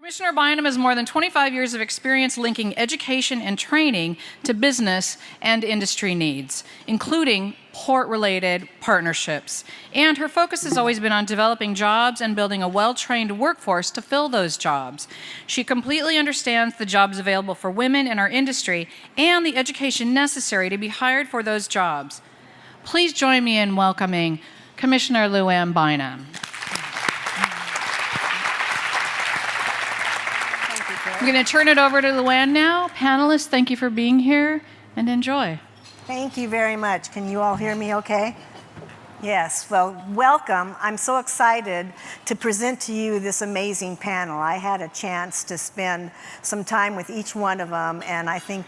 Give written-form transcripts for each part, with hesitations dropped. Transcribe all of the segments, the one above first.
Commissioner Bynum has more than 25 years of experience linking education and training to business and industry needs, including port-related partnerships. And her focus has always been on developing jobs and building a well-trained workforce to fill those jobs. She completely understands the jobs available for women in our industry and the education necessary to be hired for those jobs. Please join me in welcoming Commissioner Luann Bynum. I'm going to turn it over to Luann now. Panelists, thank you for being here, and enjoy. Thank you very much. Can you all hear me okay? Yes, well, welcome. I'm so excited to present to you this amazing panel. I had a chance to spend some time with each one of them, and I think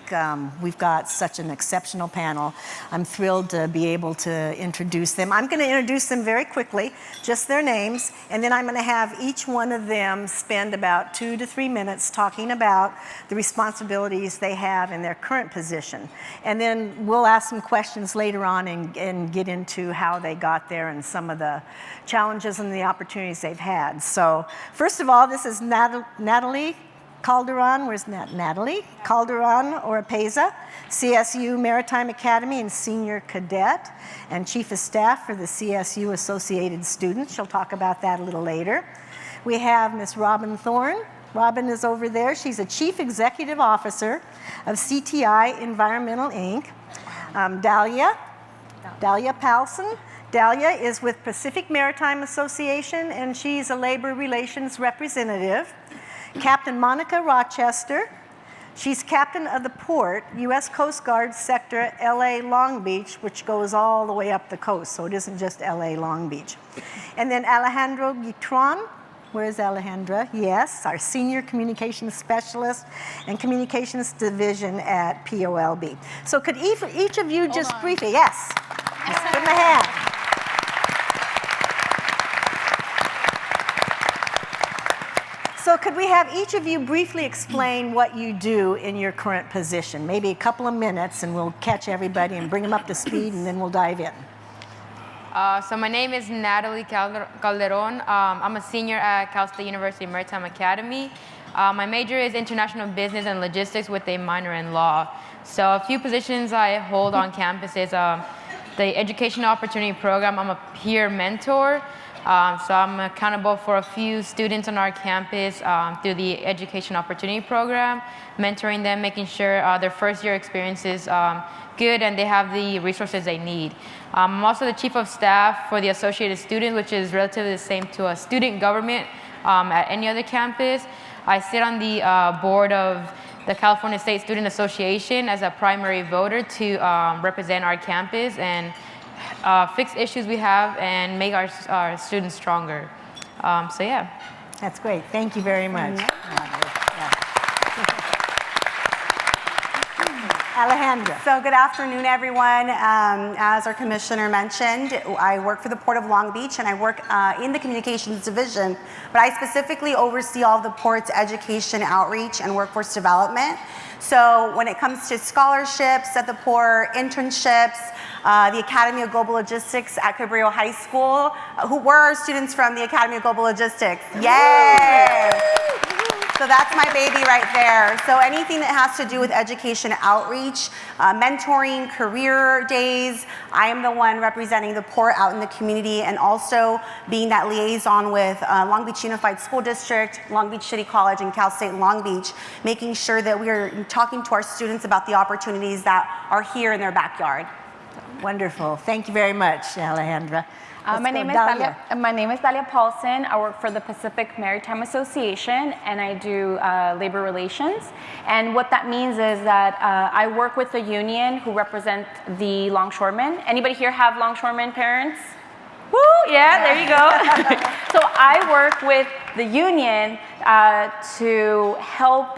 we've got such an exceptional panel. I'm thrilled to be able to introduce them. I'm going to introduce them very quickly, just their names, and then I'm going to have each one of them spend about 2 to 3 minutes talking about the responsibilities they have in their current position. And then we'll ask some questions later on and get into how they got there and some of the challenges and the opportunities they've had. So first of all, this is Nathalie Calderon. Where's Nathalie? Calderon Oropeza, CSU Maritime Academy and Senior Cadet and Chief of Staff for the CSU Associated Students. She'll talk about that a little later. We have Miss Robin Thorne. Robin is over there. She's a Chief Executive Officer of CTI Environmental, Inc. Dahlia Palson. Dahlia is with Pacific Maritime Association, and she's a labor relations representative. Captain Monica Rochester. She's captain of the port, U.S. Coast Guard Sector LA Long Beach, which goes all the way up the coast, so it isn't just LA Long Beach. And then Alejandra Itrón. Where's Alejandra? Yes, our Senior Communications Specialist and Communications Division at POLB. So could each of you just briefly, yes, just give them a hand. So could we have each of you briefly explain what you do in your current position? Maybe a couple of minutes and we'll catch everybody and bring them up to speed and then we'll dive in. So my name is Nathalie Calderon. I'm a senior at Cal State University Maritime Academy. My major is international business and logistics with a minor in law. So a few positions I hold on campus is the Education Opportunity Program. I'm a peer mentor. So I'm accountable for a few students on our campus through the Education Opportunity Program, mentoring them, making sure their first year experience is good and they have the resources they need. I'm also the Chief of Staff for the Associated Students, which is relatively the same to a student government at any other campus. I sit on the board of the California State Student Association as a primary voter to represent our campus and fix issues we have and make our students stronger. So yeah. That's great. Thank you very much. Alejandra. So good afternoon, everyone. As our commissioner mentioned, I work for the Port of Long Beach and I work in the communications division, but I specifically oversee all of the port's education outreach and workforce development. So when it comes to scholarships at the port, internships, the Academy of Global Logistics at Cabrillo High School, who were our students from the Academy of Global Logistics. Yay! So that's my baby right there. So anything that has to do with education outreach, mentoring, career days, I am the one representing the port out in the community and also being that liaison with Long Beach Unified School District, Long Beach City College, and Cal State Long Beach, making sure that we are talking to our students about the opportunities that are here in their backyard. Wonderful. Thank you very much, Alejandra. My name is Dahlia Paulson. I work for the Pacific Maritime Association, and I do labor relations. And what that means is that I work with the union who represent the longshoremen. Anybody here have longshoremen parents? Woo, yeah, there you go. So I work with the union to help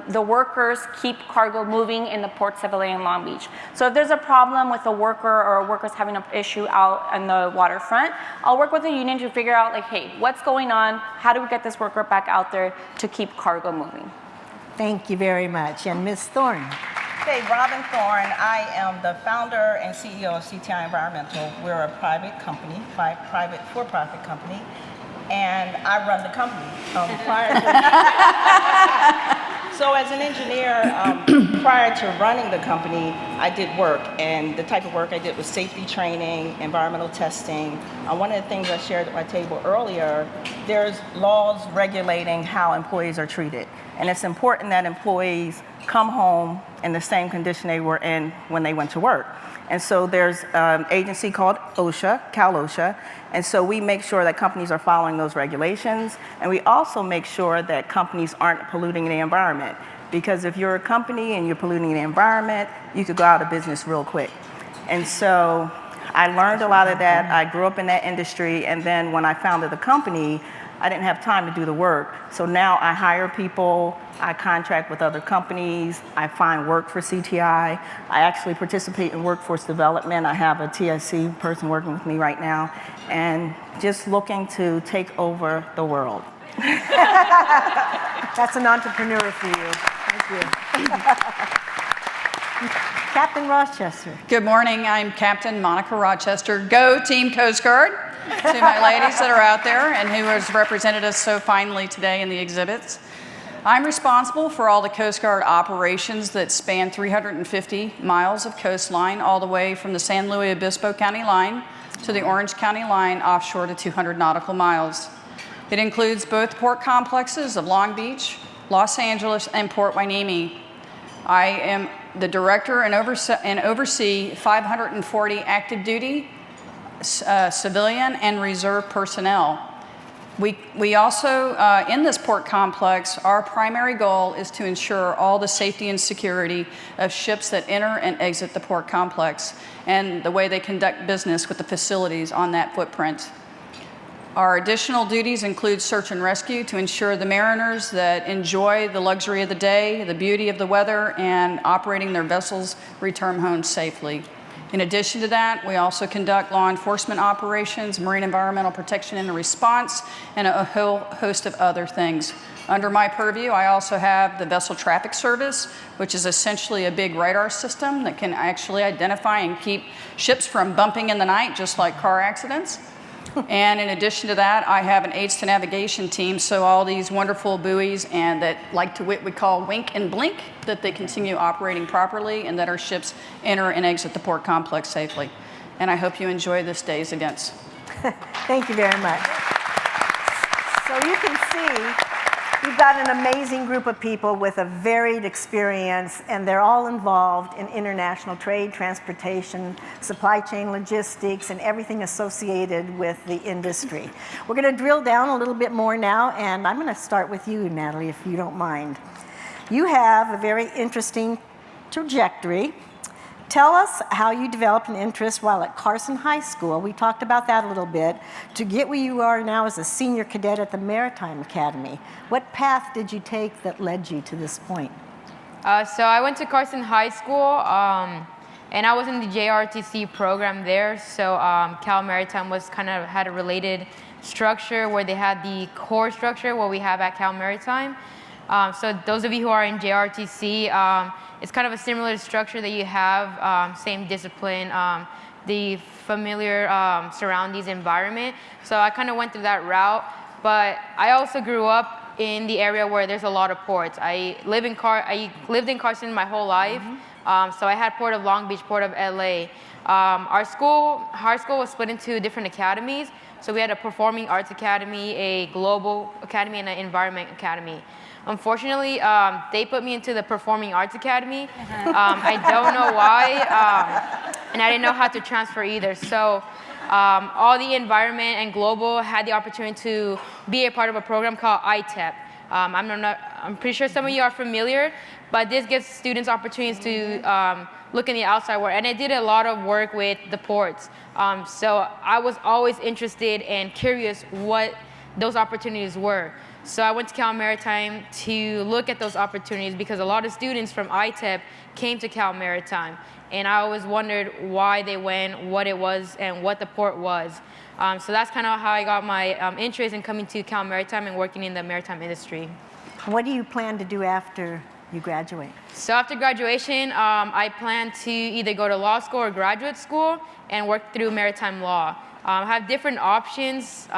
the workers keep cargo moving in the ports of LA and Long Beach. So if there's a problem with a worker or a worker's having an issue out on the waterfront, I'll work with the union to figure out like, hey, what's going on? How do we get this worker back out there to keep cargo moving? Thank you very much. And Ms. Thorne. Okay, Robin Thorne. I am the founder and CEO of CTI Environmental. We're a private company, private for-profit company, and I run the company. So as an engineer, prior to running the company, I did work, and the type of work I did was safety training, environmental testing. One of the things I shared at my table earlier, there's laws regulating how employees are treated, and it's important that employees come home in the same condition they were in when they went to work. And so there's an agency called OSHA, Cal OSHA, and so we make sure that companies are following those regulations, and we also make sure that companies aren't polluting the environment. Because if you're a company and you're polluting the environment, you could go out of business real quick. And so I learned a lot of that. I grew up in that industry, and then when I founded the company, I didn't have time to do the work. So now I hire people, I contract with other companies, I find work for CTI. I actually participate in workforce development. I have a TSC person working with me right now, and just looking to take over the world. That's an entrepreneur for you. Thank you. Captain Rochester. Good morning. I'm Captain Monica Rochester. Go Team Coast Guard. To my ladies that are out there and who has represented us so finely today in the exhibits. I'm responsible for all the Coast Guard operations that span 350 miles of coastline, all the way from the San Luis Obispo County line to the Orange County line offshore to 200 nautical miles. It includes both port complexes of Long Beach, Los Angeles, and Port Hueneme. I am the director and oversee 540 active duty civilian and reserve personnel. We also, in this port complex, our primary goal is to ensure all the safety and security of ships that enter and exit the port complex and the way they conduct business with the facilities on that footprint. Our additional duties include search and rescue to ensure the mariners that enjoy the luxury of the day, the beauty of the weather, and operating their vessels return home safely. In addition to that, we also conduct law enforcement operations, marine environmental protection and response, and a whole host of other things. Under my purview, I also have the Vessel Traffic Service, which is essentially a big radar system that can actually identify and keep ships from bumping in the night, just like car accidents. And in addition to that, I have an aids to navigation team, so all these wonderful buoys and that like to we call wink and blink, that they continue operating properly and that our ships enter and exit the port complex safely. And I hope you enjoy this day's events. Thank you very much. So you can see you've got an amazing group of people with a varied experience, and they're all involved in international trade, transportation, supply chain logistics, and everything associated with the industry. We're going to drill down a little bit more now, and I'm going to start with you, Nathalie, if you don't mind. You have a very interesting trajectory. Tell us how you developed an interest while at Carson High School. We talked about that a little bit, to get where you are now as a senior cadet at the Maritime Academy. What path did you take that led you to this point? So I went to Carson High School, and I was in the JRTC program there. So Cal Maritime was had a related structure where they had the core structure, what we have at Cal Maritime. So those of you who are in JRTC, it's kind of a similar structure that you have, same discipline, the familiar surroundings environment. So I kind of went through that route, but I also grew up in the area where there's a lot of ports. I lived in Carson my whole life, so I had Port of Long Beach, Port of LA. Our school was split into different academies. So we had a Performing Arts Academy, a Global Academy, and an Environment Academy. Unfortunately, they put me into the Performing Arts Academy. I don't know why, and I didn't know how to transfer either. So all the environment and global had the opportunity to be a part of a program called ITEP. I'm pretty sure some of you are familiar, but this gives students opportunities to look in the outside world. And I did a lot of work with the ports. So I was always interested and curious what those opportunities were. So I went to Cal Maritime to look at those opportunities because a lot of students from ITEP came to Cal Maritime. And I always wondered why they went, what it was, and what the port was. So that's kind of how I got my interest in coming to Cal Maritime and working in the maritime industry. What do you plan to do after you graduate? So after graduation, I plan to either go to law school or graduate school and work through maritime law. I have different options.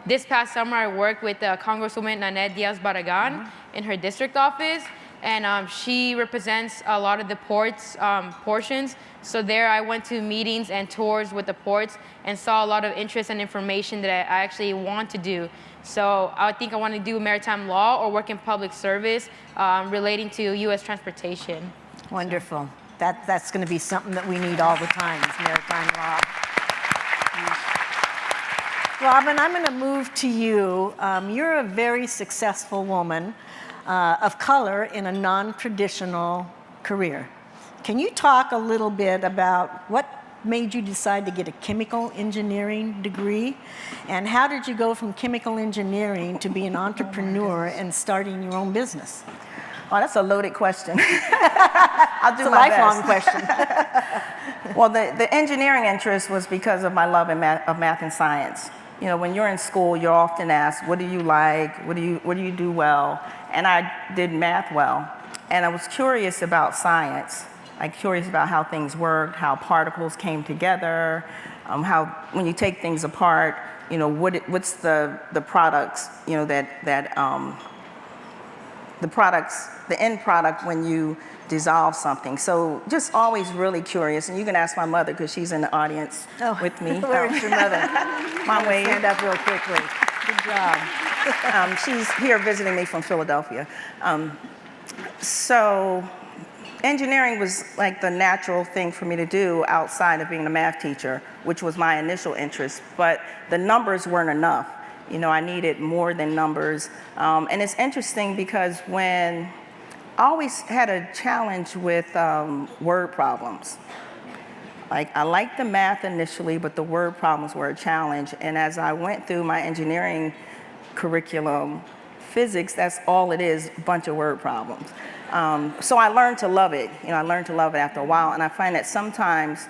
This past summer, I worked with Congresswoman Nanette Diaz-Barragan in her district office, and she represents a lot of the ports portions. So there I went to meetings and tours with the ports and saw a lot of interest and information that I actually want to do. So I think I want to do maritime law or work in public service relating to U.S. transportation. Wonderful. That's going to be something that we need all the time, is maritime law. Robin, I'm going to move to you. You're a very successful woman of color in a non-traditional career. Can you talk a little bit about what made you decide to get a chemical engineering degree? And how did you go from chemical engineering to be an entrepreneur and starting your own business? Oh, that's a loaded question. I'll do my best. It's a lifelong question. Well, the engineering interest was because of my love of math and science. You know, when you're in school, you're often asked, what do you like? What do you do well? And I did math well. And I was curious about science. I'm curious about how things worked, how particles came together, how when you take things apart, you know, what's the products, you know, the end product when you dissolve something. So just always really curious. And you can ask my mother, because she's in the audience with me. Where's your mother? Mom, wave. Stand up real quickly. Good job. She's here visiting me from Philadelphia. So engineering was like the natural thing for me to do outside of being a math teacher, which was my initial interest. But the numbers weren't enough. You know, I needed more than numbers. And it's interesting because when I always had a challenge with word problems. Like, I liked the math initially, but the word problems were a challenge. And as I went through my engineering curriculum, physics, that's all it is, a bunch of word problems. So I learned to love it. You know, I learned to love it after a while. And I find that sometimes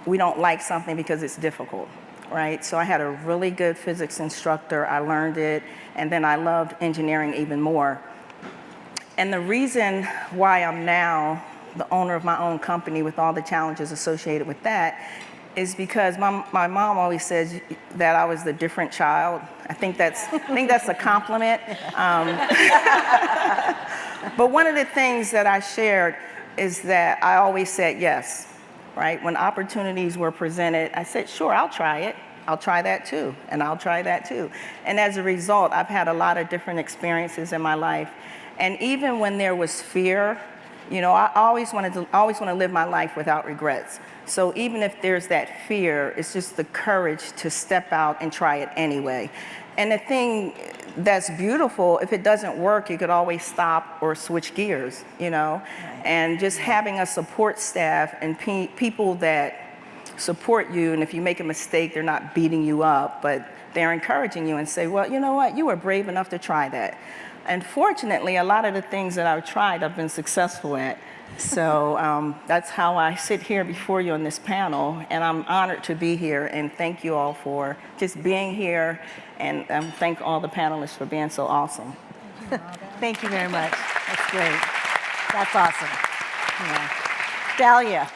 we don't like something because it's difficult. Right? So I had a really good physics instructor. I learned it, and then I loved engineering even more. And the reason why I'm now the owner of my own company with all the challenges associated with that is because my mom always says that I was the different child. I think that's a compliment. But one of the things that I shared is that I always said yes. Right? When opportunities were presented, I said, sure, I'll try it. I'll try that too, and I'll try that too. And as a result, I've had a lot of different experiences in my life. And even when there was fear, you know, I always want to live my life without regrets. So even if there's that fear, it's just the courage to step out and try it anyway. And the thing that's beautiful, if it doesn't work, you could always stop or switch gears, you know? Right. And just having a support staff and people that support you, and if you make a mistake, they're not beating you up, but they're encouraging you and say, well, you know what, you were brave enough to try that. And fortunately, a lot of the things that I've tried, I've been successful at. So that's how I sit here before you on this panel, and I'm honored to be here, and thank you all for just being here, and thank all the panelists for being so awesome. Thank you very much. That's great. That's awesome. Yeah. Dahlia,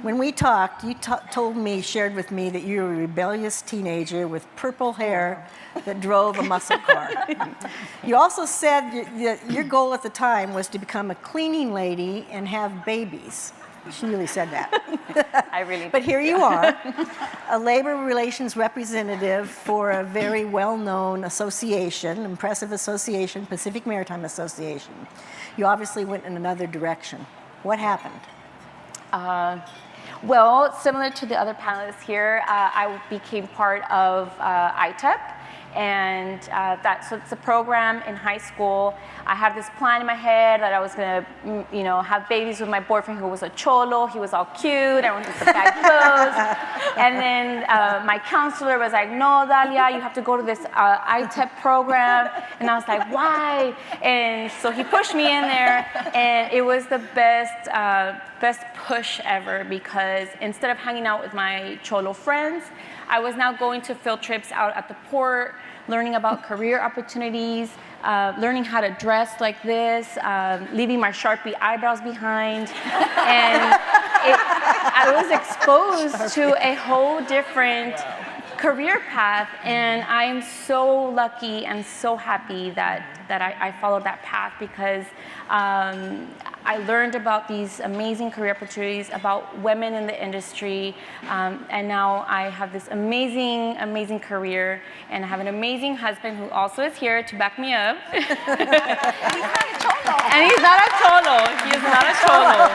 when we talked, you shared with me that you were a rebellious teenager with purple hair that drove a muscle car. You also said that your goal at the time was to become a cleaning lady and have babies. She really said that. I really But here you are, a labor relations representative for a very well-known association, impressive association, Pacific Maritime Association. You obviously went in another direction. What happened? Well, similar to the other panelists here, I became part of ITEP. And so it's a program in high school. I had this plan in my head that I was gonna, have babies with my boyfriend who was a cholo. He was all cute. I wanted to bag clothes. And then my counselor was like, "No, Dahlia, you have to go to this ITEP program." And I was like, "Why?" And so he pushed me in there, and it was the best push ever, because instead of hanging out with my cholo friends, I was now going to field trips out at the port, learning about career opportunities, learning how to dress like this, leaving my Sharpie eyebrows behind. And I was exposed to a whole different career path, and I'm so lucky and so happy that I followed that path, because I learned about these amazing career opportunities, about women in the industry, and now I have this amazing, amazing career, and I have an amazing husband who also is here to back me up. And he's not a cholo. He is not a cholo.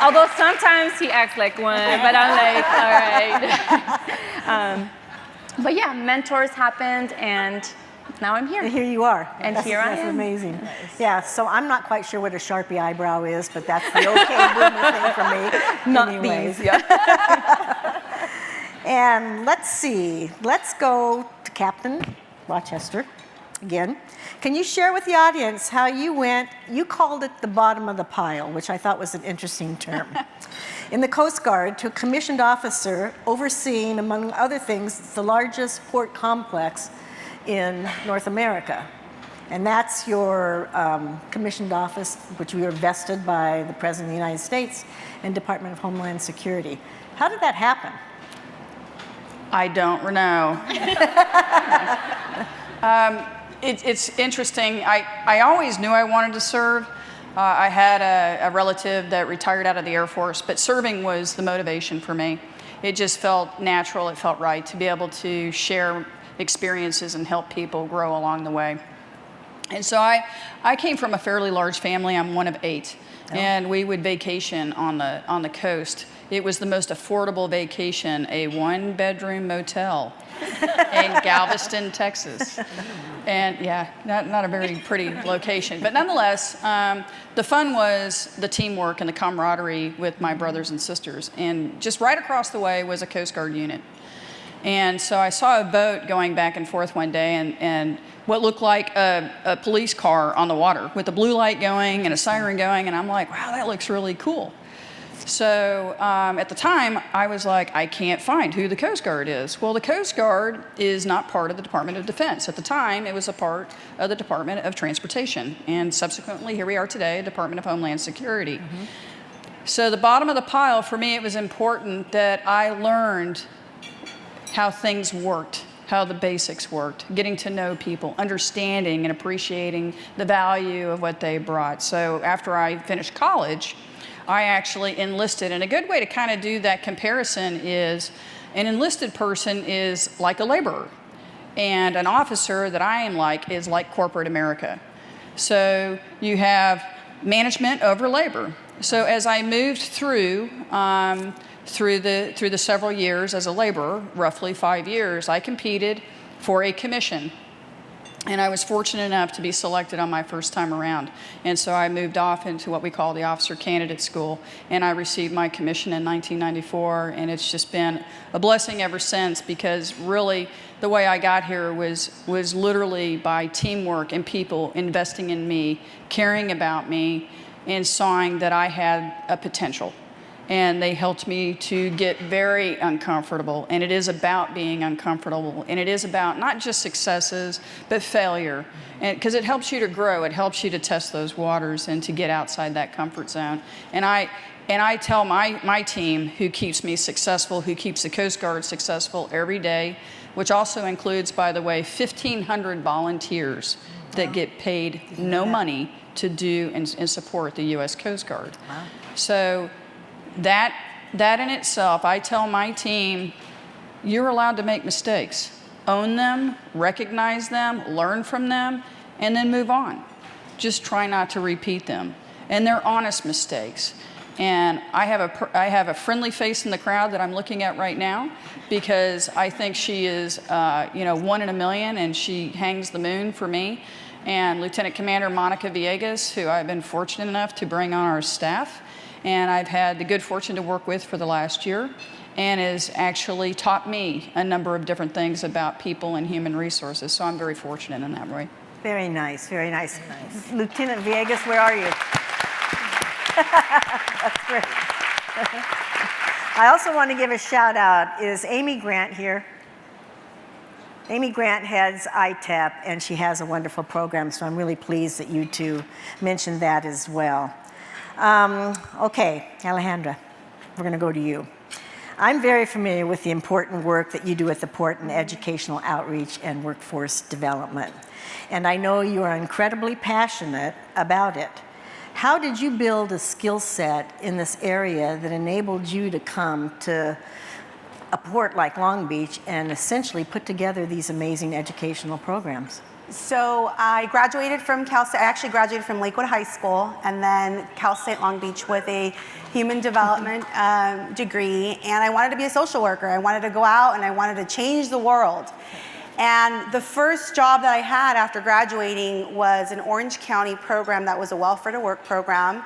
Although sometimes he acts like one, but I'm like, all right. But yeah, mentors happened, and now I'm here. And here you are. And here I am. That's amazing. Yeah, so I'm not quite sure what a Sharpie eyebrow is, but that's the okay boomer thing for me. Not Anyways. these, yeah. And let's see. Let's go to Captain Rochester again. Can you share with the audience how you called it the bottom of the pile, which I thought was an interesting term, in the Coast Guard to a commissioned officer overseeing, among other things, the largest port complex in North America. And that's your commissioned office, which we were vested by the President of the United States and Department of Homeland Security. How did that happen? I don't know. It's interesting. I always knew I wanted to serve. I had a relative that retired out of the Air Force, but serving was the motivation for me. It just felt natural, it felt right to be able to share experiences and help people grow along the way. And so I came from a fairly large family. I'm one of 8. Oh. And we would vacation on the coast. It was the most affordable vacation, a 1-bedroom motel in Galveston, Texas. And yeah, not a very pretty location. But nonetheless, the fun was the teamwork and the camaraderie with my brothers and sisters. And just right across the way was a Coast Guard unit. And so I saw a boat going back and forth one day, and what looked like a police car on the water with a blue light going and a siren going, and I'm like, wow, that looks really cool. So at the time, I was like, I can't find who the Coast Guard is. Well, the Coast Guard is not part of the Department of Defense. At the time, it was a part of the Department of Transportation, and subsequently, here we are today, Department of Homeland Security. Mm-hmm. So the bottom of the pile, for me, it was important that I learned how things worked, how the basics worked, getting to know people, understanding and appreciating the value of what they brought. So after I finished college, I actually enlisted. And a good way to kind of do that comparison is an enlisted person is like a laborer, and an officer that I am like is like corporate America. So you have management over labor. So as I moved through the several years as a laborer, roughly 5 years, I competed for a commission. And I was fortunate enough to be selected on my first time around. And so I moved off into what we call the Officer Candidate School, and I received my commission in 1994, and it's just been a blessing ever since, because really the way I got here was literally by teamwork and people investing in me, caring about me, and sawing that I had a potential. And they helped me to get very uncomfortable. And it is about being uncomfortable. And it is about not just successes, but failure. And because it helps you to grow, it helps you to test those waters and to get outside that comfort zone. And I tell my team, who keeps me successful, who keeps the Coast Guard successful every day, which also includes, by the way, 1,500 volunteers that get paid no money to do and support the U.S. Coast Guard. Wow. So that in itself, I tell my team, you're allowed to make mistakes. Own them, recognize them, learn from them, and then move on. Just try not to repeat them. And they're honest mistakes. And I have a friendly face in the crowd that I'm looking at right now, because I think she is 1 in a million, and she hangs the moon for me. And Lieutenant Commander Monica Villegas, who I've been fortunate enough to bring on our staff, and I've had the good fortune to work with for the last year, and has actually taught me a number of different things about people and human resources. So I'm very fortunate in that way. Very nice, very nice. Very nice. Lieutenant Villegas, where are you? That's great. I also want to give a shout out. Is Amy Grant here? Amy Grant heads ITAP, and she has a wonderful program, so I'm really pleased that you two mentioned that as well. Okay, Alejandra, we're going to go to you. I'm very familiar with the important work that you do at the port in educational outreach and workforce development. And I know you are incredibly passionate about it. How did you build a skill set in this area that enabled you to come to a port like Long Beach and essentially put together these amazing educational programs? So I graduated from Cal State. I actually graduated from Lakewood High School and then Cal State Long Beach with a human development degree. And I wanted to be a social worker. I wanted to go out and I wanted to change the world. And the first job that I had after graduating was an Orange County program that was a welfare to work program.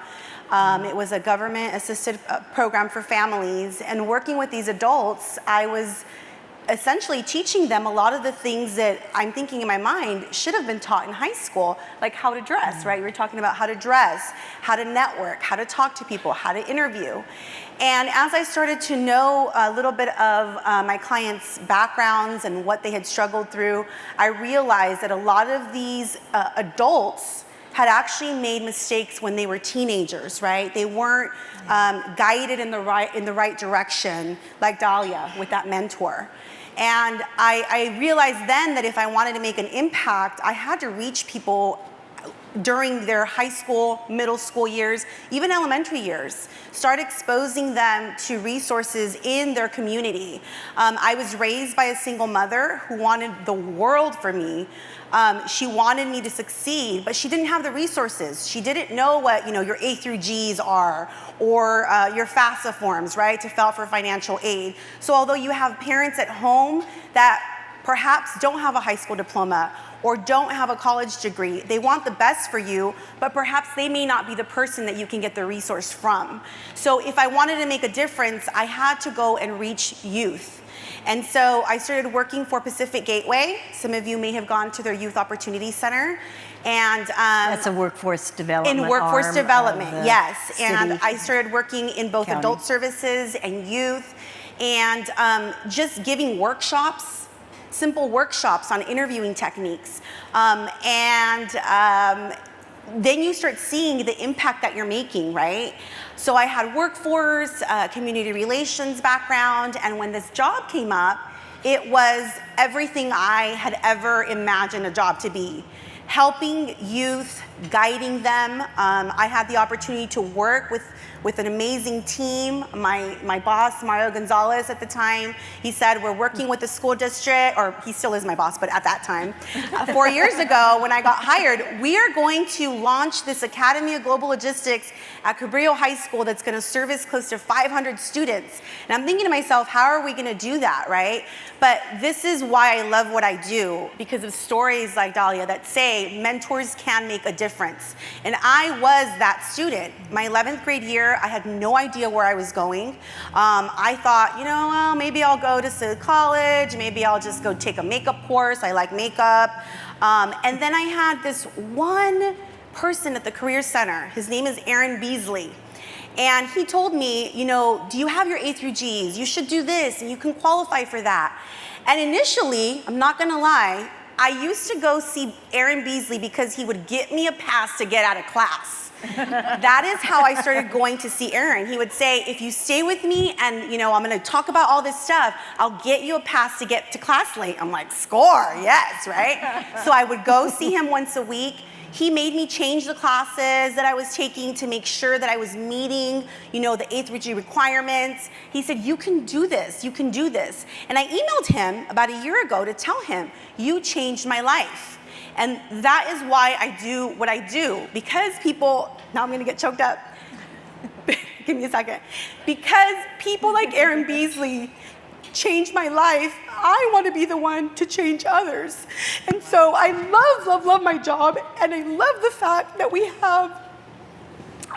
It was a government-assisted program for families. And working with these adults, I was essentially teaching them a lot of the things that I'm thinking in my mind should have been taught in high school, like how to dress, right? We were talking about how to dress, how to network, how to talk to people, how to interview. And as I started to know a little bit of my clients' backgrounds and what they had struggled through, I realized that a lot of these adults had actually made mistakes when they were teenagers, right? They weren't guided in the right direction, like Dahlia with that mentor. And I realized then that if I wanted to make an impact, I had to reach people during their high school, middle school years, even elementary years. Start exposing them to resources in their community. I was raised by a single mother who wanted the world for me. She wanted me to succeed, but she didn't have the resources. She didn't know what your A through G's are, or your FAFSA forms, right, to file for financial aid. So although you have parents at home that perhaps don't have a high school diploma or don't have a college degree, they want the best for you, but perhaps they may not be the person that you can get the resource from. So if I wanted to make a difference, I had to go and reach youth. And so I started working for Pacific Gateway. Some of you may have gone to their Youth Opportunity Center. And that's a workforce development in workforce arm development, of the yes. city. And I started working in both County. adult services and youth, and just giving workshops, simple workshops on interviewing techniques. Then you start seeing the impact that you're making, right? So I had workforce, community relations background, and when this job came up, it was everything I had ever imagined a job to be. Helping youth, guiding them. I had the opportunity to work with an amazing team. My boss, Mario Gonzalez at the time, he said, we're working with the school district, or he still is my boss, but at that time, 4 years ago when I got hired, we are going to launch this Academy of Global Logistics at Cabrillo High School that's gonna service close to 500 students. And I'm thinking to myself, how are we gonna do that, right? But this is why I love what I do, because of stories like Dahlia that say mentors can make a difference. And I was that student. My 11th grade year, I had no idea where I was going. I thought, well, maybe I'll go to college, maybe I'll just go take a makeup course. I like makeup. And then I had this one person at the Career Center. His name is Aaron Beasley. And he told me, do you have your A through G's? You should do this and you can qualify for that. And initially, I'm not gonna lie, I used to go see Aaron Beasley because he would get me a pass to get out of class. That is how I started going to see Aaron. He would say, if you stay with me and I'm gonna talk about all this stuff, I'll get you a pass to get to class late. I'm like, score, yes, right? So I would go see him once a week. He made me change the classes that I was taking to make sure that I was meeting, the A through G requirements. He said, you can do this, you can do this. And I emailed him about a year ago to tell him, you changed my life. And that is why I do what I do. Because people, now I'm gonna get choked up. Give me a second. Because people like Aaron Beasley changed my life, I want to be the one to change others. And so I love my job, and I love the fact that we have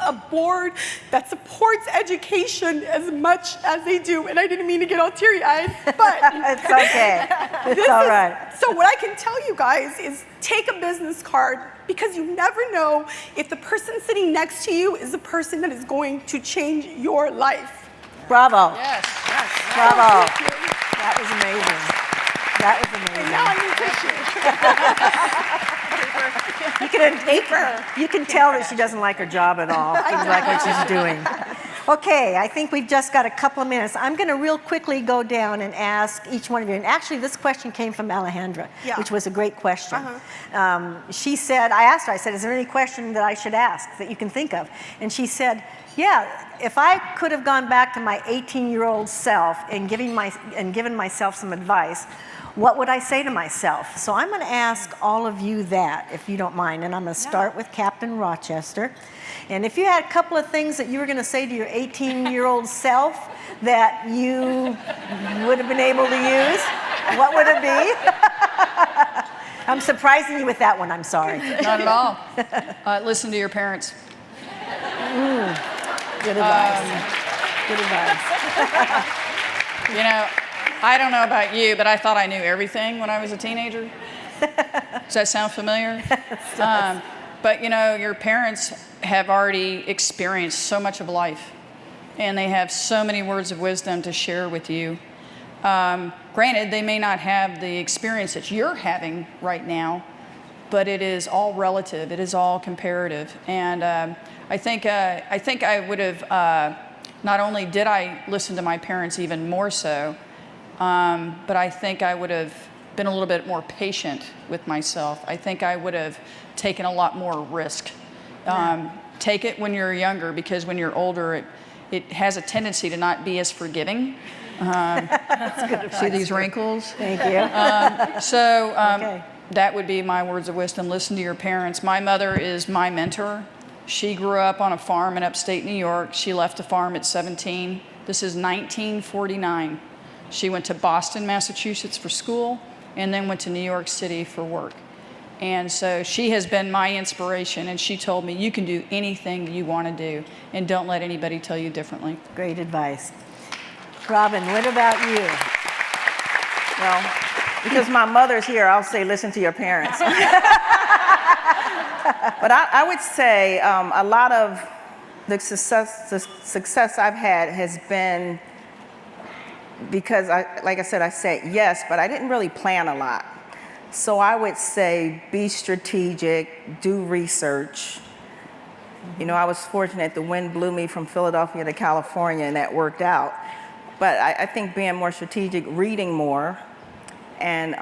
a board that supports education as much as they do. And I didn't mean to get all teary-eyed, but it's okay. It's all right. So what I can tell you guys is take a business card, because you never know if the person sitting next to you is the person that is going to change your life. Bravo. Yes. Bravo. That was amazing. That was amazing. Now I need tissue. You can tell that she doesn't like her job at all. She doesn't like what she's doing. Okay, I think we've just got a couple of minutes. I'm going to real quickly go down and ask each one of you. And actually, this question came from Alejandra, which was a great question. She said, I asked her, I said, is there any question that I should ask that you can think of? And she said, yeah, if I could have gone back to my 18-year-old self and given myself some advice, what would I say to myself? So I'm going to ask all of you that, if you don't mind. And I'm going to start with Captain Rochester. And if you had a couple of things that you were going to say to your 18-year-old self that you would have been able to use, what would it be? I'm surprising you with that one, I'm sorry. Not at all. Listen to your parents. Good advice. Good advice. You know, I don't know about you, but I thought I knew everything when I was a teenager. Does that sound familiar? But you know, your parents have already experienced so much of life, and they have so many words of wisdom to share with you. Granted, they may not have the experience that you're having right now, but it is all relative. It is all comparative. And I think I would have, not only did I listen to my parents even more so, but I think I would have been a little bit more patient with myself. I think I would have taken a lot more risk. Take it when you're younger, because when you're older, it has a tendency to not be as forgiving. That's good advice. See these wrinkles? Thank you. That would be my words of wisdom. Listen to your parents. My mother is my mentor. She grew up on a farm in upstate New York. She left the farm at 17. This is 1949. She went to Boston, Massachusetts for school, and then went to New York City for work. And so she has been my inspiration, and she told me, you can do anything you want to do, and don't let anybody tell you differently. Great advice. Robin, what about you? Well, because my mother's here, I'll say listen to your parents. But I would say a lot of the success I've had has been because, like I said yes, but I didn't really plan a lot. So I would say be strategic, do research. You know, I was fortunate the wind blew me from Philadelphia to California, and that worked out. But I think being more strategic, reading more, and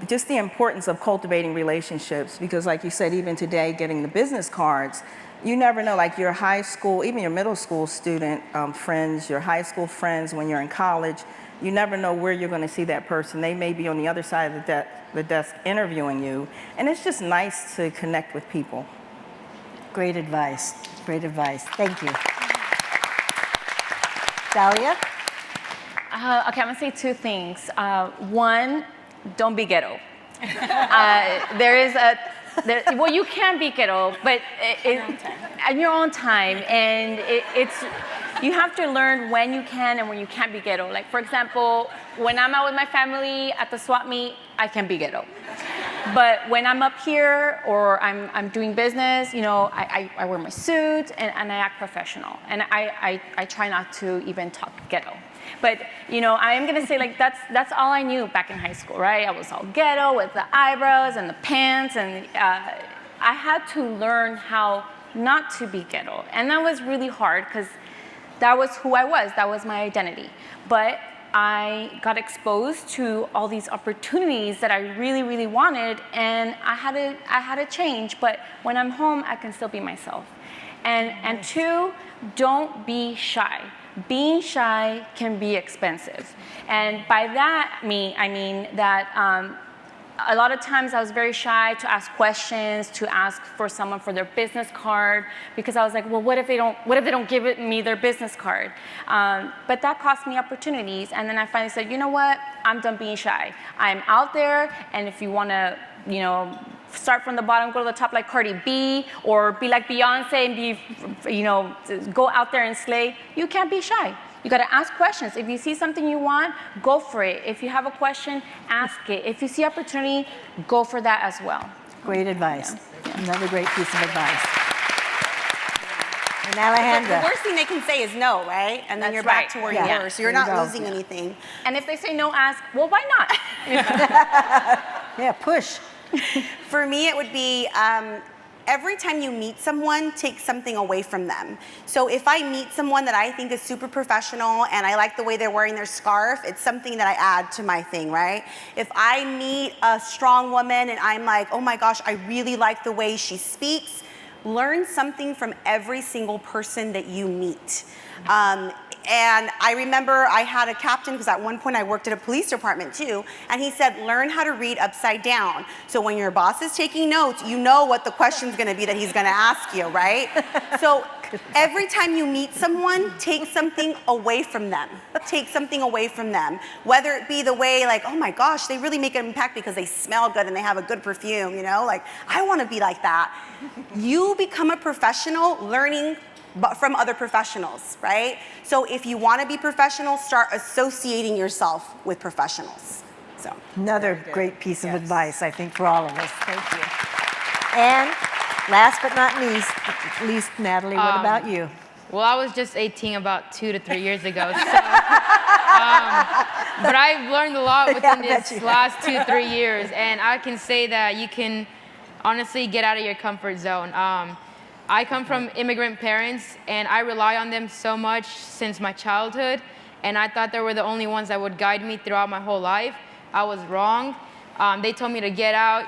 just the importance of cultivating relationships, because like you said, even today, getting the business cards, you never know, like your high school, even your middle school student friends, your high school friends when you're in college, you never know where you're going to see that person. They may be on the other side of the desk interviewing you, and it's just nice to connect with people. Great advice. Great advice. Thank you. Dahlia? Okay, I'm gonna say two things. One, don't be ghetto. Well, you can be ghetto, but at your own time, and you have to learn when you can and when you can't be ghetto. Like, for example, when I'm out with my family at the swap meet, I can be ghetto. But when I'm up here or I'm doing business, you know, I wear my suit and I act professional, and I try not to even talk ghetto. But, you know, I am going to say, like, that's all I knew back in high school, right? I was all ghetto with the eyebrows and the pants, and I had to learn how not to be ghetto. And that was really hard because that was who I was. That was my identity. But I got exposed to all these opportunities that I really, really wanted, and I had to change. But when I'm home, I can still be myself. And two, don't be shy. Being shy can be expensive. And by that, I mean that a lot of times I was very shy to ask questions, to ask for someone for their business card, because I was like, well, what if they don't give me their business card? But that cost me opportunities. And then I finally said, you know what? I'm done being shy. I'm out there, and if you want to, you know, start from the bottom, go to the top like Cardi B, or be like Beyonce and be, you know, go out there and slay. You can't be shy. You got to ask questions. If you see something you want, go for it. If you have a question, ask it. If you see opportunity, go for that as well. Great advice. Yeah. Another great piece of advice. And Alejandra. The worst thing they can say is no, right? And then That's you're back right. to where Yeah. you were. So you're There you not go. losing anything. And if they say no, ask, well, why not? Yeah, push. For me, it would be every time you meet someone, take something away from them. So if I meet someone that I think is super professional and I like the way they're wearing their scarf, it's something that I add to my thing, right? If I meet a strong woman and I'm like, oh my gosh, I really like the way she speaks, learn something from every single person that you meet. And I remember I had a captain, because at one point I worked at a police department too, and he said, learn how to read upside down. So when your boss is taking notes, you know what the question's gonna be that he's gonna ask you, right? So every time you meet someone, take something away from them. Take something away from them. Whether it be the way, like, oh my gosh, they really make an impact because they smell good and they have a good perfume, you know? Like, I wanna be like that. You become a professional learning from other professionals, right? So if you want to be professional, start associating yourself with professionals. So Another great piece of advice, I think, for all of us. Thank you. And last but not least, Nathalie, what about you? Well, I was just 18 about 2 to 3 years ago, so, but I've learned a lot within this last 2 to 3 years, and I can say that you can honestly get out of your comfort zone. I come from immigrant parents, and I rely on them so much since my childhood, and I thought they were the only ones that would guide me throughout my whole life. I was wrong. They told me to get out,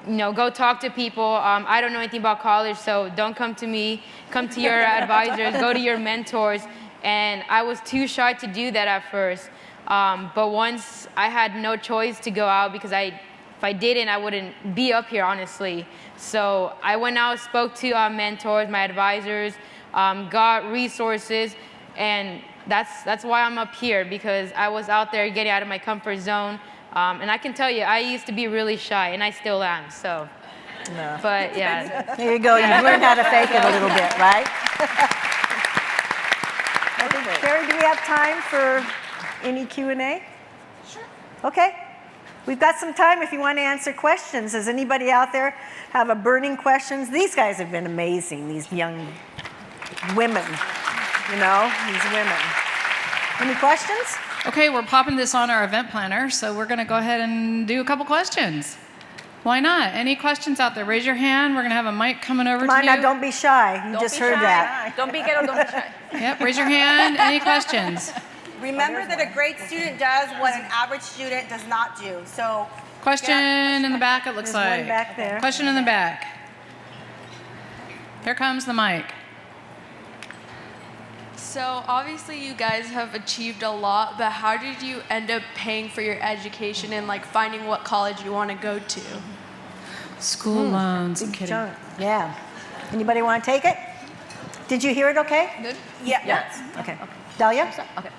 you know, go talk to people. I don't know anything about college, so don't come to me. Come to your advisors, go to your mentors. And I was too shy to do that at first. But once I had no choice to go out, because if I didn't, I wouldn't be up here, honestly. So I went out, spoke to mentors, my advisors, got resources, and that's why I'm up here, because I was out there getting out of my comfort zone. And I can tell you, I used to be really shy, and I still am, so. No. But yeah. There you go, you've learned how to fake it a little bit, right? Kerry, do we have time for any Q&A? Sure. Okay. We've got some time if you want to answer questions. Does anybody out there have a burning questions? These guys have been amazing, these young women, you know, these women. Any questions? Okay, we're popping this on our event planner, so we're going to go ahead and do a couple questions. Why not? Any questions out there? Raise your hand. We're going to have a mic coming over to you. Now, don't be shy. You just heard that. Don't be ghetto, don't be shy. Yep, raise your hand. Any questions? remember that a great student does what an average student does not do. So question in the back, it looks like. One back there. Question in the back. Here comes the mic. So obviously you guys have achieved a lot, but how did you end up paying for your education and like finding what college you want to go to? School loans. Big chunk. Yeah. Anybody want to take it? Did you hear it okay? Good? yeah. Yes. Okay. Dahlia? Okay.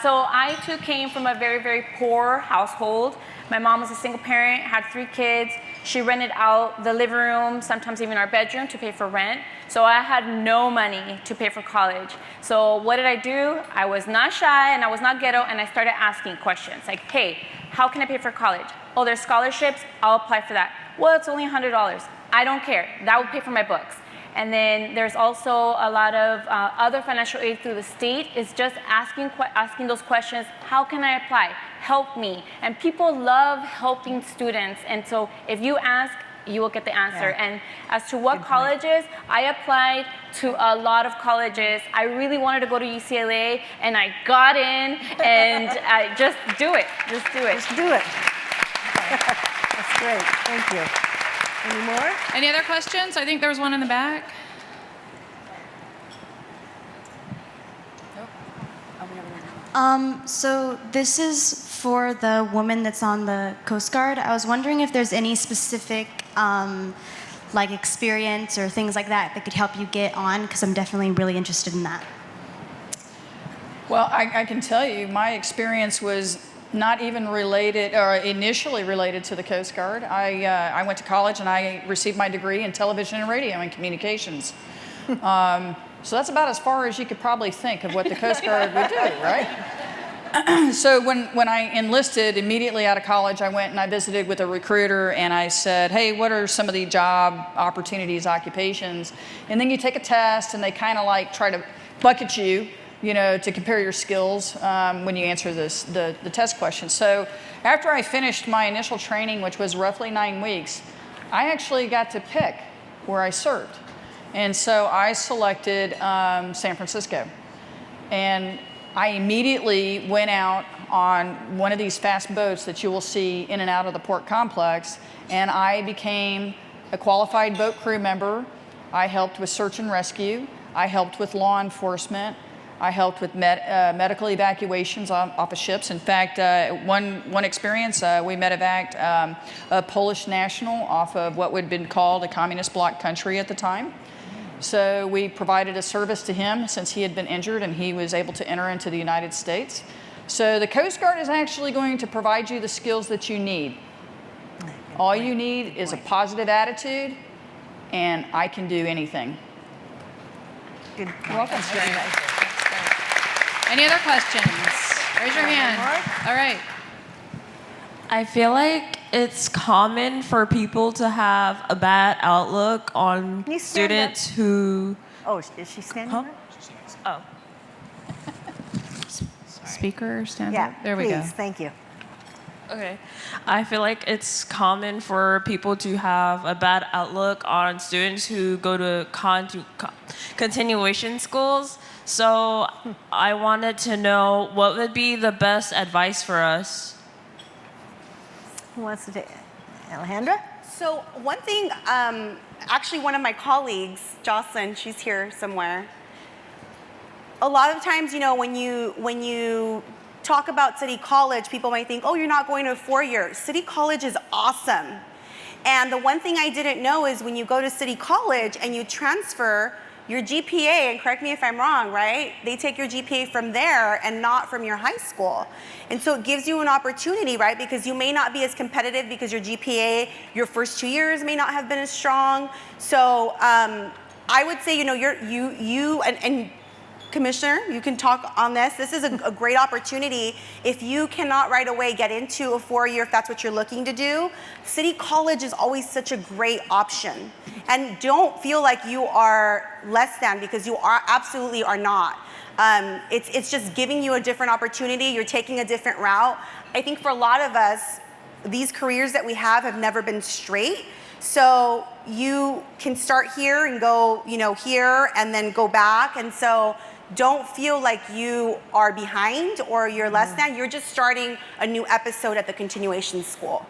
So I too came from a very, very poor household. My mom was a single parent, had 3 kids. She rented out the living room, sometimes even our bedroom, to pay for rent. So I had no money to pay for college. So what did I do? I was not shy and I was not ghetto, and I started asking questions like, hey, how can I pay for college? Oh, there's scholarships, I'll apply for that. Well, it's only $100. I don't care, that would pay for my books. And then there's also a lot of other financial aid through the state. It's just asking those questions, how can I apply? Help me. And people love helping students. And so if you ask, you will get the answer. Yeah. And as to what colleges, I applied to a lot of colleges. I really wanted to go to UCLA, and I got in, and I just do it. Just do it. Just do it. That's great. Thank you. Any more? Any other questions? I think there was one in the back. So this is for the woman that's on the Coast Guard. I was wondering if there's any specific like experience or things like that that could help you get on, because I'm definitely really interested in that. Well, I can tell you my experience was not even related, or initially related to the Coast Guard. I went to college and I received my degree in television and radio and communications. So that's about as far as you could probably think of what the Coast Guard would do, right? So when I enlisted immediately out of college, I went and I visited with a recruiter and I said, hey, what are some of the job opportunities, occupations? And then you take a test and they kind of like try to bucket you, you know, to compare your skills when you answer the test questions. So after I finished my initial training, which was roughly 9 weeks, I actually got to pick where I served. And so I selected San Francisco. And I immediately went out on one of these fast boats that you will see in and out of the port complex, and I became a qualified boat crew member. I helped with search and rescue. I helped with law enforcement. I helped with medical evacuations off of ships. In fact, one experience, we medevaced a Polish national off of what would have been called a communist bloc country at the time. So we provided a service to him since he had been injured and he was able to enter into the United States. So the Coast Guard is actually going to provide you the skills that you need. All you need is a positive attitude, and I can do anything. Good. You're welcome. That's great. Any other questions? Raise your hand. All right. I feel like it's common for people to have a bad outlook on students who... Oh, is she standing up? Oh. Speaker, stand Yeah, up. There we go. please, thank you. Okay. I feel like it's common for people to have a bad outlook on students who go to continuation schools. So I wanted to know what would be the best advice for us. Who wants to take Alejandra? So one thing, actually one of my colleagues, Jocelyn, she's here somewhere. A lot of times, you know, when you talk about City College, people might think, oh, you're not going to a four-year. City College is awesome. And the one thing I didn't know is when you go to City College and you transfer your GPA, and correct me if I'm wrong, right? They take your GPA from there and not from your high school. And so it gives you an opportunity, right? Because you may not be as competitive because your GPA, your first 2 years may not have been as strong. So I would say, you know, and Commissioner, you can talk on this. This is a great opportunity. If you cannot right away get into a four-year, if that's what you're looking to do, City College is always such a great option. And don't feel like you are less than, because you are absolutely are not. It's just giving you a different opportunity. You're taking a different route. I think for a lot of us, these careers that we have never been straight. So you can start here and go, you know, here and then go back. And so don't feel like you are behind or you're less than. You're just starting a new episode at the continuation school.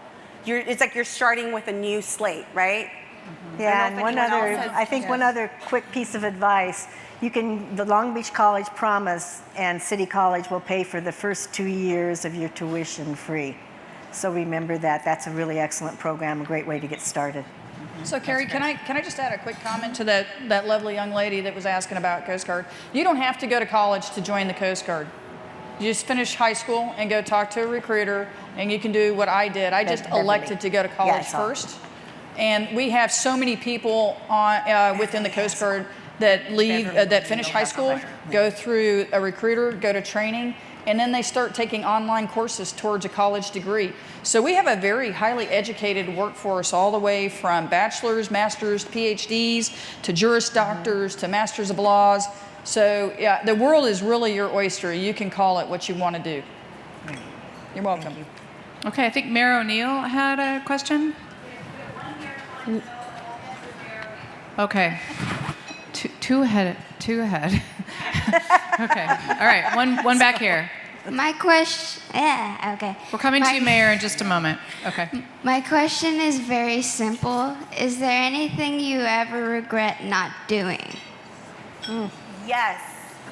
It's like you're starting with a new slate, right? Yeah, and one other quick piece of advice. The Long Beach College Promise and City College will pay for the first 2 years of your tuition free. So remember that. That's a really excellent program, a great way to get started. So Kerry, can I just add a quick comment to that lovely young lady that was asking about Coast Guard? You don't have to go to college to join the Coast Guard. You just finish high school and go talk to a recruiter, and you can do what I did. I just elected to go to college first. And we have so many people within the Coast Guard that that finish high school, go through a recruiter, go to training, and then they start taking online courses towards a college degree. So we have a very highly educated workforce, all the way from bachelor's, master's, PhDs, to Juris Doctors, to Masters of Laws. So yeah, the world is really your oyster. You can call it what you want to do. You're welcome. Okay, I think Mayor O'Neill had a question. Okay. Two ahead. Okay. All right. One back here. My question, okay. We're coming to you, Mayor, in just a moment. Okay. My question is very simple. Is there anything you ever regret not doing? Yes.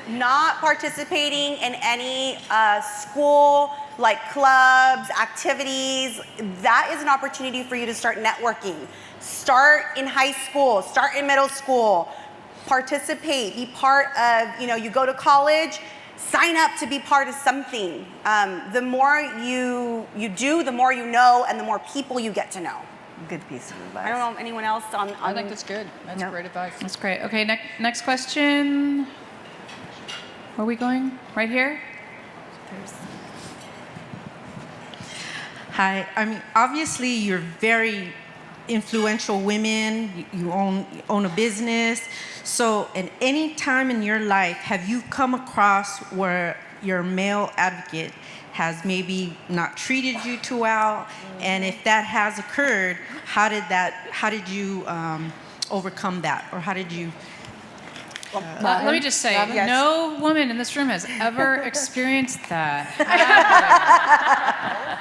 Not participating in any school, like clubs, activities. That is an opportunity for you to start networking. Start in high school, start in middle school, participate, be part of, you go to college, sign up to be part of something. The more you do, the more you know, and the more people you get to know. Good piece of advice. I don't know anyone else on I think that's good. That's great advice. That's great. Okay, next question. Where are we going? Right here? Hi. I mean, obviously, you're very influential women. You own a business. So at any time in your life, have you come across where your male advocate has maybe not treated you too well? And if that has occurred, how did you overcome that, or how did you? Let me just say, Yes. no woman in this room has ever experienced that.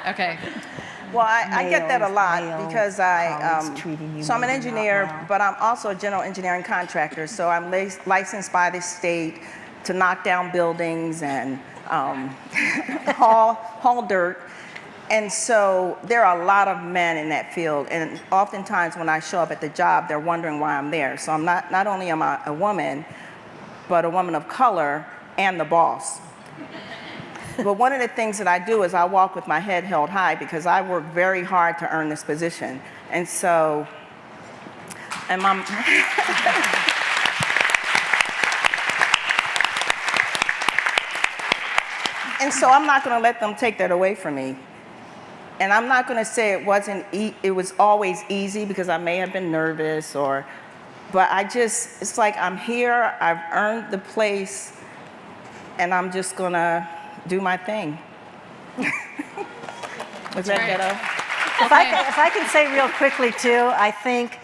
Okay. Well, I get that a lot Male because colleagues treating you so I'm an maybe not engineer, well. but I'm also a general engineering contractor. So I'm licensed by the state to knock down buildings and haul dirt. And so there are a lot of men in that field, and oftentimes when I show up at the job, they're wondering why I'm there. So I'm not only am I a woman, but a woman of color and the boss. But one of the things that I do is I walk with my head held high because I work very hard to earn this position. And so, and my, and so I'm not going to let them take that away from me. And I'm not going to say it was always easy because I may have been nervous but it's like I'm here, I've earned the place, and I'm just going to do my thing. Was that ghetto? If I can say real quickly too, I think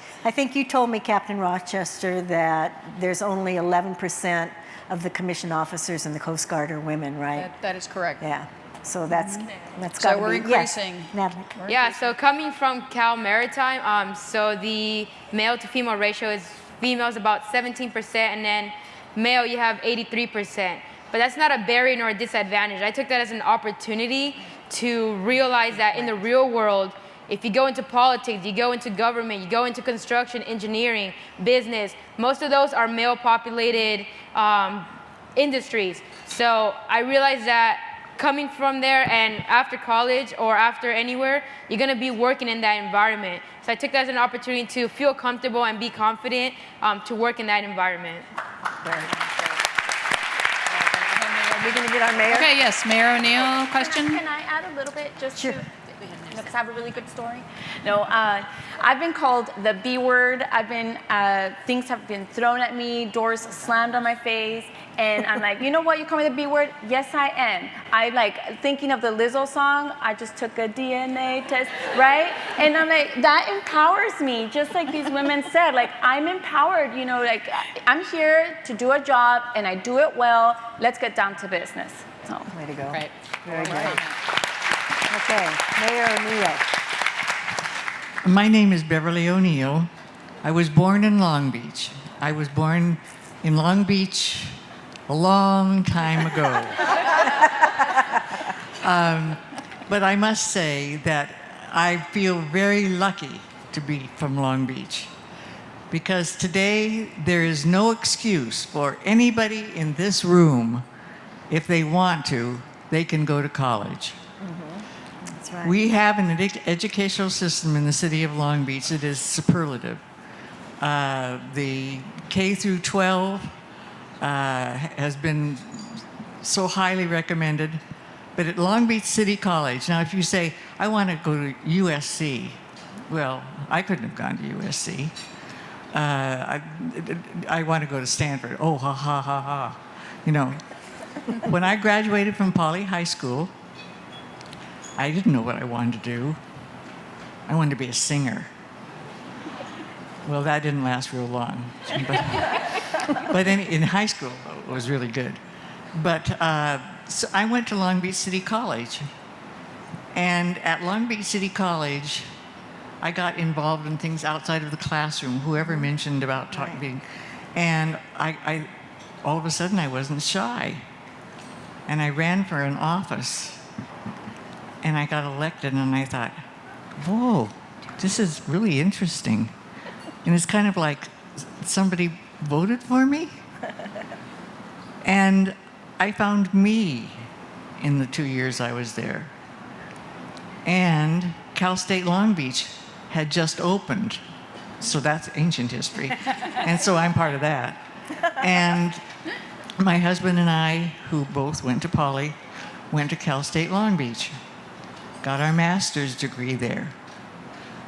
you told me, Captain Rochester, that there's only 11% of the commissioned officers in the Coast Guard are women, right? That is correct. Yeah. So that's got So to we're be increasing. Yes, Natalie. Yeah, so coming from Cal Maritime, so the male to female ratio is females about 17%, and then male you have 83%. But that's not a barrier nor a disadvantage. I took that as an opportunity to realize that in the real world, if you go into politics, you go into government, you go into construction, engineering, business, most of those are male-populated industries. So I realized that coming from there and after college or after anywhere, you're going to be working in that environment. So I took that as an opportunity to feel comfortable and be confident to work in that environment. We're going to get our mayor. Okay, yes, Mayor O'Neill, question? Can I add a little bit just to, because I have a really good story? No, I've been called the B word. Things have been thrown at me, doors slammed on my face, and I'm like, you know what, you call me the B word? Yes, I am. I like thinking of the Lizzo song, I just took a DNA test, right? And I'm like, that empowers me, just like these women said, like I'm empowered, like I'm here to do a job and I do it well. Let's get down to business. So. Way to go. Right. Very good. Okay, Mayor O'Neill. My name is Beverly O'Neill. I was born in Long Beach. I was born in Long Beach a long time ago. But I must say that I feel very lucky to be from Long Beach because today there is no excuse for anybody in this room, if they want to, they can go to college. That's right. We have an educational system in the city of Long Beach that is superlative. The K through 12 has been so highly recommended. But at Long Beach City College, now if you say, I want to go to USC, well, I couldn't have gone to USC. I want to go to Stanford. Oh, ha, ha, ha, ha. When I graduated from Poly High School, I didn't know what I wanted to do. I wanted to be a singer. Well, that didn't last real long. But in high school, it was really good. But so I went to Long Beach City College. And at Long Beach City College, I got involved in things outside of the classroom, whoever mentioned about talking. And I all of a sudden, I wasn't shy. And I ran for an office. And I got elected, and I thought, whoa, this is really interesting. And it's kind of like somebody voted for me. And I found me in the 2 years I was there. And Cal State Long Beach had just opened. So that's ancient history. And so I'm part of that. And my husband and I, who both went to Poly, went to Cal State Long Beach. Got our master's degree there.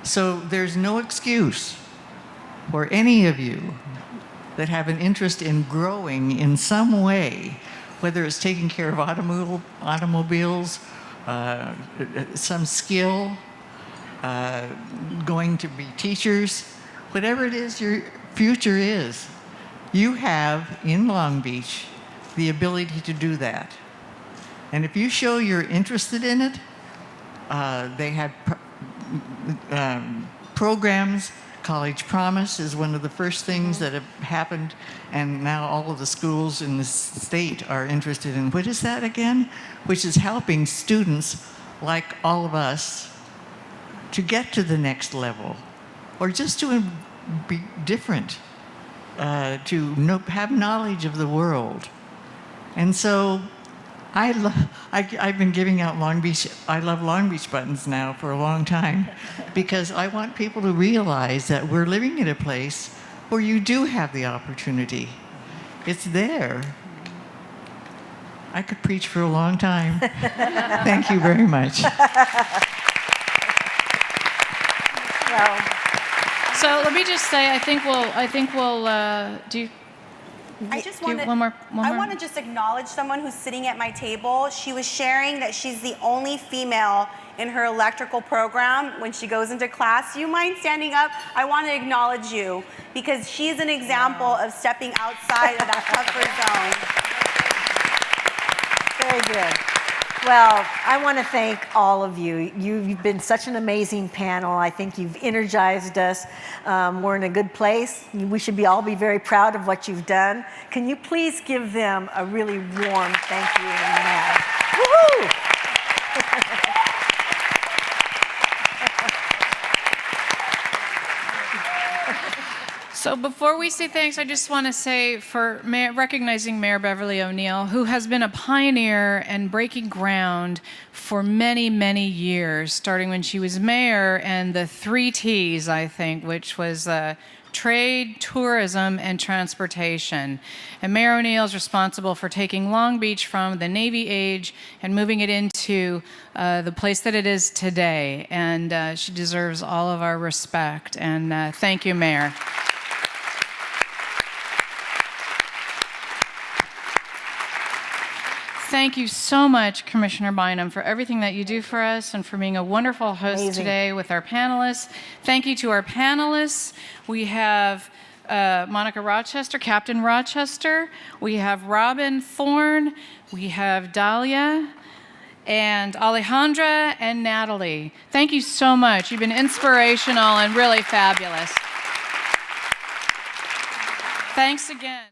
So there's no excuse for any of you that have an interest in growing in some way, whether it's taking care of automobiles, some skill, going to be teachers, whatever it is you're future is. You have, in Long Beach, the ability to do that. And if you show you're interested in it, they had programs. College Promise is one of the first things that have happened, and now all of the schools in the state are interested in. What is that again? Which is helping students like all of us to get to the next level, or just to be different, to have knowledge of the world. And so I've been giving out I love Long Beach buttons now for a long time, because I want people to realize that we're living in a place where you do have the opportunity. It's there. I could preach for a long time. Thank you very much. So let me just say, I think we'll do. I just do want to. one more. I want to just acknowledge someone who's sitting at my table. She was sharing that she's the only female in her electrical program when she goes into class. Do you mind standing up? I want to acknowledge you because she's an example of stepping outside of that comfort zone. Very good. Well, I want to thank all of you. You've been such an amazing panel. I think you've energized us. We're in a good place. We should all be very proud of what you've done. Can you please give them a really warm thank you in that? Woohoo! So before we say thanks, I just want to say for recognizing Mayor Beverly O'Neill, who has been a pioneer and breaking ground for many, many years, starting when she was mayor, and the 3 T's, I think, which was trade, tourism, and transportation. And Mayor O'Neill is responsible for taking Long Beach from the Navy age and moving it into the place that it is today. And she deserves all of our respect. And thank you, Mayor. Thank you so much, Commissioner Bynum, for everything that you do for us and for being a wonderful host today with our panelists. Thank you to our panelists. We have Monica Rochester, Captain Rochester. We have Robin Thorne. We have Dahlia and Alejandra and Nathalie. Thank you so much. You've been inspirational and really fabulous. Thanks again.